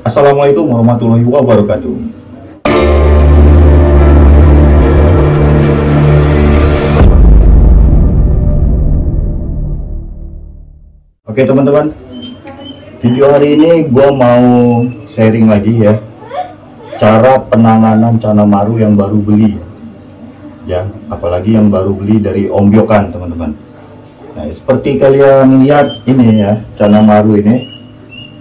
Assalamualaikum warahmatullahi wabarakatuh. Oke teman-teman, video hari ini gue mau sharing lagi ya, cara penanganan Canamaru yang baru beli ya, apalagi yang baru beli dari Om Byokan teman-teman. Nah, seperti kalian lihat ini ya, Canamaru ini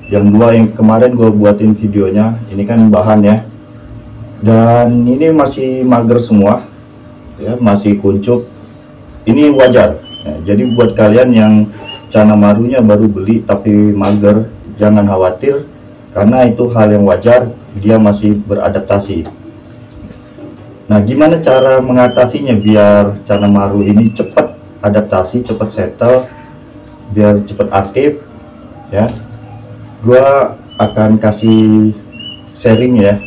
yang dua yang kemarin gue buatin videonya, ini kan bahan ya, dan ini masih mager semua ya, masih kuncup. Ini wajar ya, jadi buat kalian yang Canamarunya baru beli tapi mager, jangan khawatir, karena itu hal yang wajar, dia masih beradaptasi. Nah, gimana cara mengatasinya biar Canamaru ini cepat adaptasi, cepat settle, biar cepat aktif ya. Gua akan kasih sharing ya,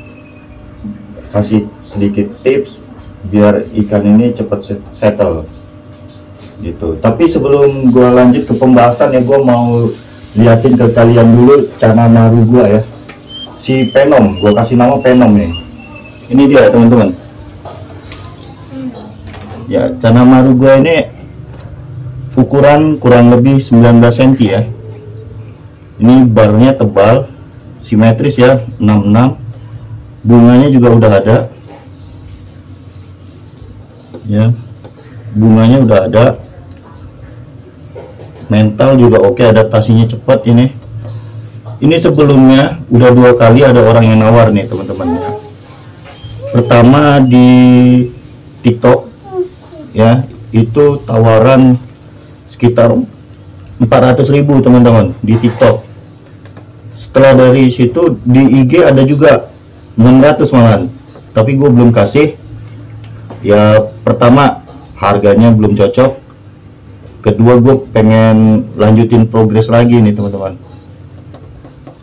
kasih sedikit tips biar ikan ini cepat settle gitu. Tapi sebelum gua lanjut ke pembahasan ya, gua mau liatin ke kalian dulu Canamaru gua ya, si Penom. Gua kasih nama Penom nih. Ini dia teman-teman ya, Canamaru gua ini ukuran kurang lebih 19 cm ya. Ini barnya tebal, simetris ya, 66. Bunganya juga udah ada ya, bunganya udah ada. Mental juga oke, adaptasinya cepat ini. Ini sebelumnya udah 2 kali ada orang yang nawar nih teman-teman ya. Pertama di TikTok ya, itu tawaran sekitar 400.000 teman-teman di TikTok. Setelah dari situ di IG ada juga 600 malahan, tapi gue belum kasih ya. Pertama harganya belum cocok, kedua gue pengen lanjutin progres lagi nih teman-teman.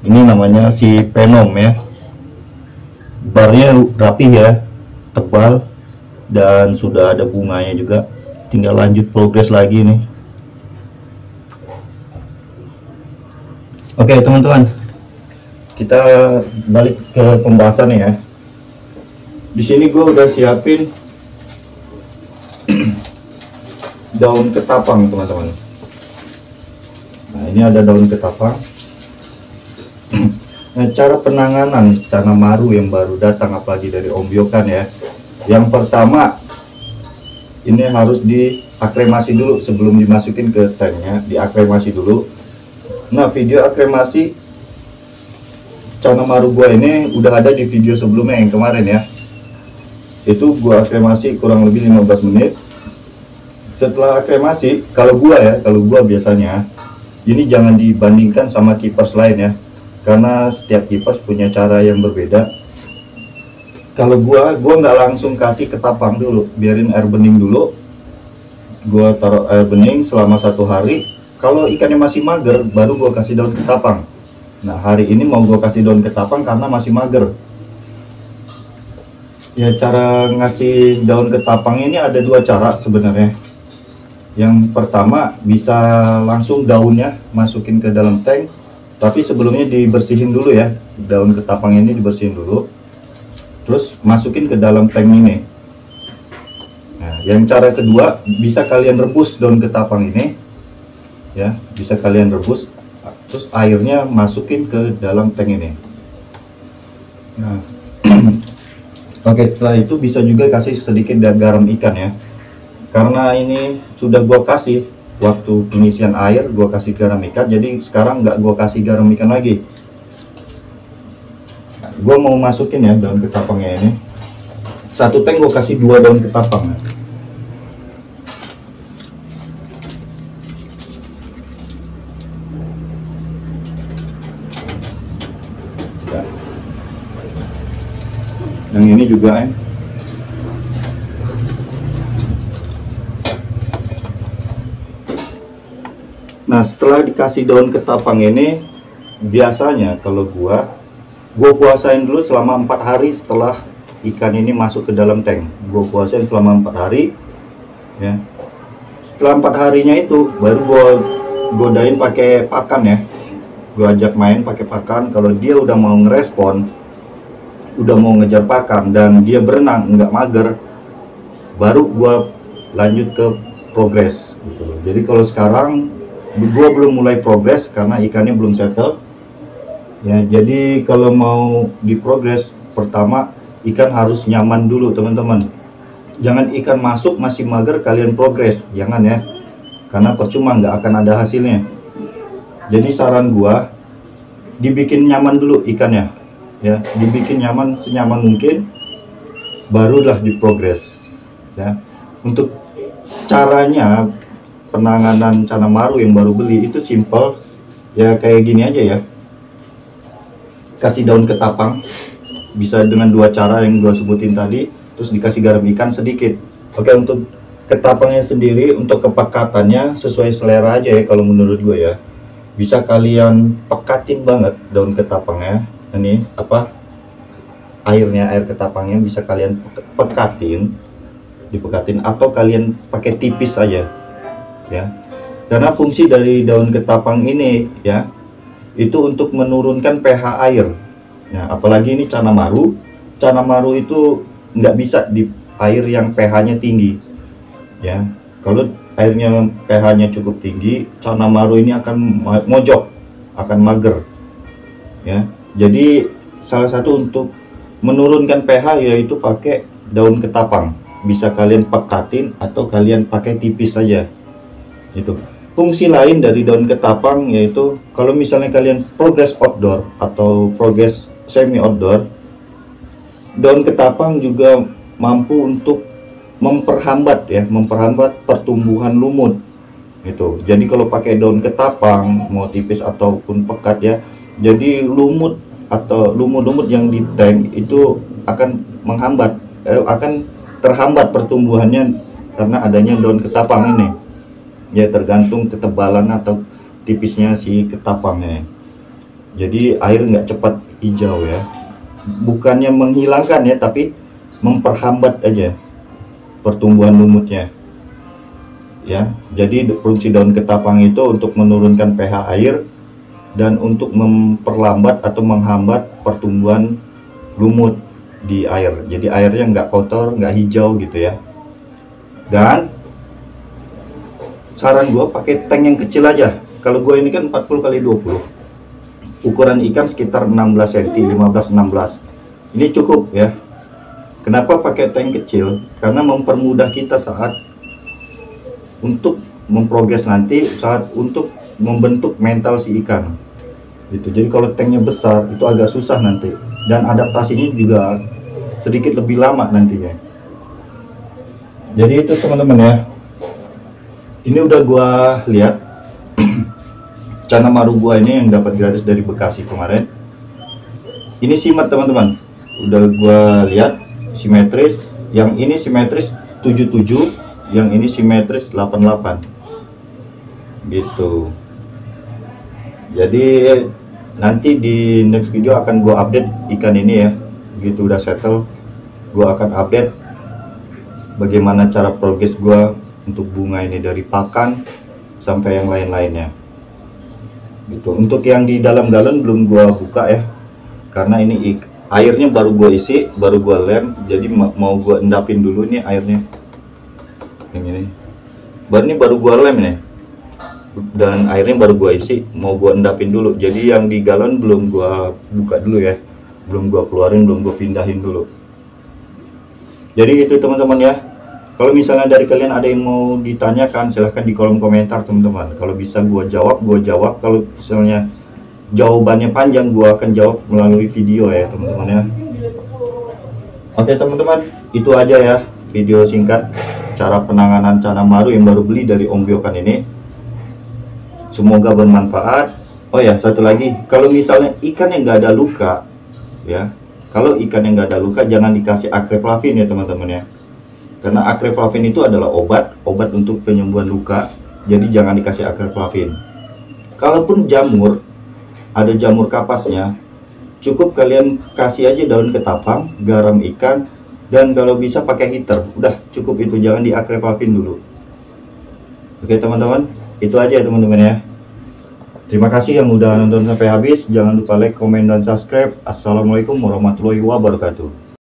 Ini namanya si Penom ya, barnya rapih ya, tebal, dan sudah ada bunganya juga, tinggal lanjut progres lagi nih. Oke teman-teman, kita balik ke pembahasan ya. Di sini gue udah siapin daun ketapang teman-teman. Nah, ini ada daun ketapang. Nah, cara penanganan Canamaru yang baru datang apalagi dari Om Byokan ya. Yang pertama, ini harus diakremasi dulu sebelum dimasukin ke tanknya, diakremasi dulu. Nah, video akremasi Canamaru gua ini udah ada di video sebelumnya yang kemarin ya. Itu gua akremasi kurang lebih 15 menit. Setelah akremasi, kalau gua biasanya ini jangan dibandingkan sama keepers lain ya, karena setiap keepers punya cara yang berbeda. Kalau gua nggak langsung kasih ketapang dulu, biarin air bening dulu. Gua taruh air bening selama 1 hari. Kalau ikannya masih mager, baru gua kasih daun ketapang. Nah, hari ini mau gue kasih daun ketapang karena masih mager. Ya, cara ngasih daun ketapang ini ada 2 cara sebenarnya. Yang pertama, bisa langsung daunnya masukin ke dalam tank, tapi sebelumnya dibersihin dulu ya. Daun ketapang ini dibersihin dulu, terus masukin ke dalam tank ini. Nah, yang cara kedua, bisa kalian rebus daun ketapang ini ya, bisa kalian rebus, terus airnya masukin ke dalam tank ini. Nah, oke, setelah itu bisa juga kasih sedikit garam ikan ya, karena ini sudah gua kasih waktu pengisian air, gua kasih garam ikan, jadi sekarang nggak gua kasih garam ikan lagi. Nah, gua mau masukin ya daun ketapangnya ini. Satu tank gua kasih 2 daun ketapang ya. Yang ini juga ya. Nah, setelah dikasih daun ketapang ini, biasanya kalau gua puasain dulu selama 4 hari setelah ikan ini masuk ke dalam tank. Gua puasain selama 4 hari ya. Setelah 4 harinya itu baru gua godain pakai pakan ya. gue ajak main pakai pakan. Kalau dia udah mau ngerespon, udah mau ngejar pakan dan dia berenang nggak mager, baru gue lanjut ke progres gitu. Jadi kalau sekarang gue belum mulai progres karena ikannya belum settle ya. Jadi kalau mau di progres, pertama ikan harus nyaman dulu teman-teman. Jangan ikan masuk masih mager kalian progres, jangan ya, karena percuma, nggak akan ada hasilnya. Jadi saran gua, dibikin nyaman dulu ikannya ya, dibikin nyaman senyaman mungkin, barulah diprogres ya. Untuk caranya penanganan cana maru yang baru beli itu simple ya, kayak gini aja ya. Kasih daun ketapang, bisa dengan dua cara yang gua sebutin tadi, terus dikasih garam ikan sedikit. Oke, untuk ketapangnya sendiri, untuk kepekatannya sesuai selera aja ya kalau menurut gue ya. Bisa kalian pekatin banget daun ketapangnya, ini apa, air ketapangnya bisa kalian dipekatin, atau kalian pakai tipis aja ya. Karena fungsi dari daun ketapang ini ya, itu untuk menurunkan pH air ya. Apalagi ini cana maru itu nggak bisa di air yang pH-nya tinggi ya. Kalau airnya pH-nya cukup tinggi, cana maru ini akan mojok, akan mager ya. Jadi salah satu untuk menurunkan pH yaitu pakai daun ketapang. Bisa kalian pekatin atau kalian pakai tipis saja. Itu fungsi lain dari daun ketapang, yaitu kalau misalnya kalian progres outdoor atau progres semi outdoor, daun ketapang juga mampu untuk memperhambat pertumbuhan lumut gitu. Jadi kalau pakai daun ketapang mau tipis ataupun pekat ya, jadi lumut atau lumut-lumut yang di tank itu akan akan terhambat pertumbuhannya karena adanya daun ketapang ini ya, tergantung ketebalan atau tipisnya si ketapangnya. Jadi air nggak cepat hijau ya, bukannya menghilangkan ya, tapi memperhambat aja pertumbuhan lumutnya ya. Jadi fungsi daun ketapang itu untuk menurunkan pH air dan untuk memperlambat atau menghambat pertumbuhan lumut di air. Jadi airnya nggak kotor, nggak hijau gitu ya. Dan saran gue pakai tank yang kecil aja. Kalau gue ini kan 40 kali 20, ukuran ikan sekitar 16 cm, 15-16. Ini cukup ya. Kenapa pakai tank kecil? Karena mempermudah kita saat untuk memprogres nanti, saat untuk membentuk mental si ikan gitu. Jadi kalau tanknya besar itu agak susah nanti, dan adaptasinya juga sedikit lebih lama nantinya. Jadi itu teman-teman ya, ini udah gua lihat cana maru gua ini yang dapat gratis dari Bekasi kemarin. Ini simet teman-teman, udah gua lihat simetris. Yang ini simetris 77, yang ini simetris 88 gitu. Jadi nanti di next video akan gua update ikan ini ya. Begitu udah settle, gua akan update bagaimana cara progres gua untuk bunga ini dari pakan sampai yang lain-lainnya gitu. Untuk yang di dalam galon belum gua buka ya, karena ini airnya baru gua isi, baru gua lem. Jadi mau gua endapin dulu nih airnya ini baru gua lem nih, dan airnya baru gua isi, mau gua endapin dulu. Jadi yang di galon belum gua buka dulu ya, belum gua keluarin, belum gua pindahin dulu. Jadi itu teman-teman ya. Kalau misalnya dari kalian ada yang mau ditanyakan, silahkan di kolom komentar teman-teman. Kalau bisa gua jawab. Kalau misalnya jawabannya panjang, gua akan jawab melalui video ya teman-teman ya. Oke teman-teman, itu aja ya video singkat cara penanganan cana maru yang baru beli dari Om Biokan ini. Semoga bermanfaat. Oh ya, satu lagi, kalau misalnya ikan yang nggak ada luka ya, kalau ikan yang nggak ada luka jangan dikasih akreplavin ya teman-teman ya. Karena akreplavin itu adalah obat untuk penyembuhan luka. Jadi jangan dikasih akreplavin. Kalaupun jamur, ada jamur kapasnya, cukup kalian kasih aja daun ketapang, garam ikan, dan kalau bisa pakai heater. Udah cukup itu, jangan di akreplavin dulu. Oke teman-teman, itu aja teman-teman ya. Terima kasih yang udah nonton sampai habis. Jangan lupa like, komen, dan subscribe. Assalamualaikum warahmatullahi wabarakatuh.